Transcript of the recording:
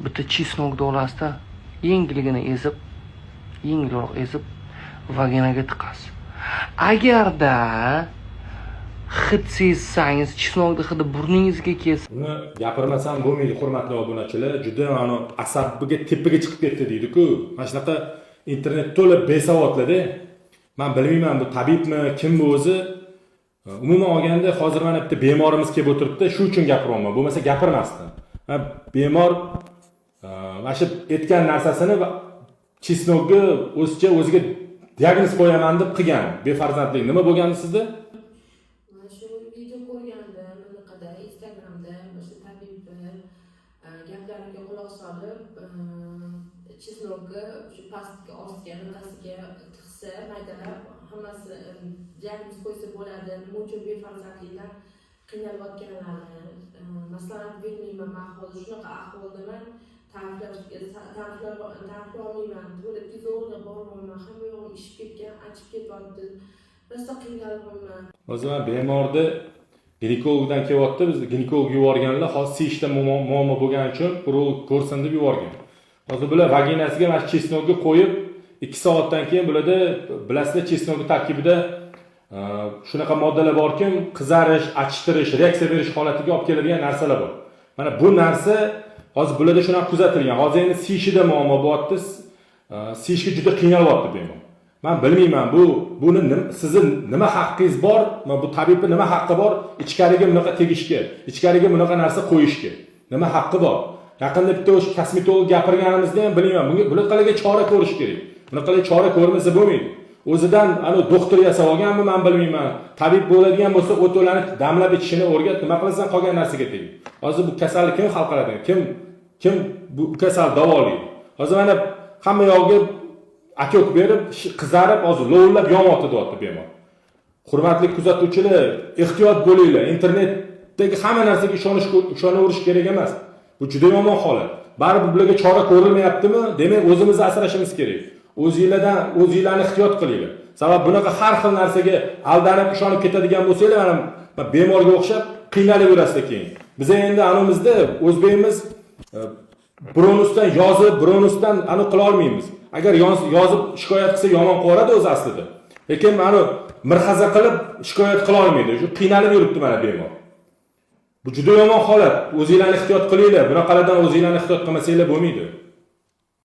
bitta chesnokni olasizda, yengilroq ezib vaginaga tiqasiz. Agarda hid sezsangiz, chesnokni hidi burningizga kelsa, buni gapirmasam bo'lmaydi, hurmatli obunachilar. Juda asabiga tepaga chiqib ketdi deydi-ku. Mana shunaqa internet to'la besavodlarda. Men bilmayman bu tabibmi, kim bu o'zi. Umuman olganda hozir mana bitta bemorimiz kelib o'tiribdi, shu uchun gapiryapman. Bo'lmasa gapirmasdim. Bemor mana shu aytgan narsasini chesnokga o'ziga diagnoz qo'yaman deb qilgan. Befarzandlik nima bo'lgandi sizda? Shu video ko'rganda, bunaqada Instagramda o'sha tabib gaplariga quloq solib, chesnokni shu pastga, ostiga, orqasiga tiqsa, maydalab hammasi diagnoz qo'ysa bo'ladi. Nima uchun befarzandliklar qiynalayotganlarini maslahat bermayman. Men hozir shunaqa ahvoldaman. Ta'riflolmayman. To'labga zo'rg'a bormayman. Hamma yo'g'im ishib ketgan, achib ketyapti. Rosa qiynalyapman. O'zi men bemorni ginekologdan kelyapti. Biz ginekologga yuborganlar, hozir sishda muammo bo'lgani uchun ko'rsin deb yuborgan. Hozir bular vaginasiga mana chesnokni qo'yib 2 soatdan keyin bularda bilasizlar chesnokni tarkibida shunaqa moddalar borki, qizarish, achitirish, reaksiya berish holatiga olib keladigan narsalar bor. Mana bu narsa hozir bularda shunaqa kuzatilgan. Hozir endi sishida muammo bo'lyapti. Sishga juda qiynalyapti bemor. Men bilmayman buni sizning nima haqqingiz bor? Bu tabibning nima haqqi bor? Ichkariga bunaqa tegishga, ichkariga bunaqa narsa qo'yishga. Nima haqqi bor? Yaqinda bitta o'sha kosmetolog gapirganimizda ham bilmayman. Bunaqa chora ko'rish kerak. Bunaqa chora ko'rmasa bo'lmaydi. O'zidan doktor yasab olganmi men bilmayman. Tabib bo'ladigan bo'lsa o'to'larni damlab ichishini o'rgat, nima qilasan qolgan narsaga teg. Hozir bu kasallik kim hal qiladi? Kim bu kasal davolaydi? Hozir mana hamma yog'iga akok berib, qizarib, hozir lovullab yonyapti deyapti bemor. Hurmatli kuzatuvchilar, ehtiyot bo'linglar. Internetdagi hamma narsaga ishonaverish kerak emas. Bu juda yomon holat. Baribir bularga chora ko'rilmayaptimi? Demak, o'zimizni asrashimiz kerak. O'zingizlarni ehtiyot qilinglar. Sabab bunaqa har xil narsaga aldanib ishonib ketadigan bo'lsanglar, mana bemorga o'xshab qiynalayverasizlar keyin. Biz endi animizda o'zbekimiz bronusdan qila olmaymiz. Agar yozib shikoyat qilsa yomon qo'radi o'zi aslida. Lekin mana mirxaza qilib shikoyat qila olmaydi. Shu qiynalib yuribdi mana bemor. Bu juda yomon holat. O'zingizlarni ehtiyot qilinglar. Bunaqalardan o'zingizlarni ehtiyot qilmasanglar bo'lmaydi.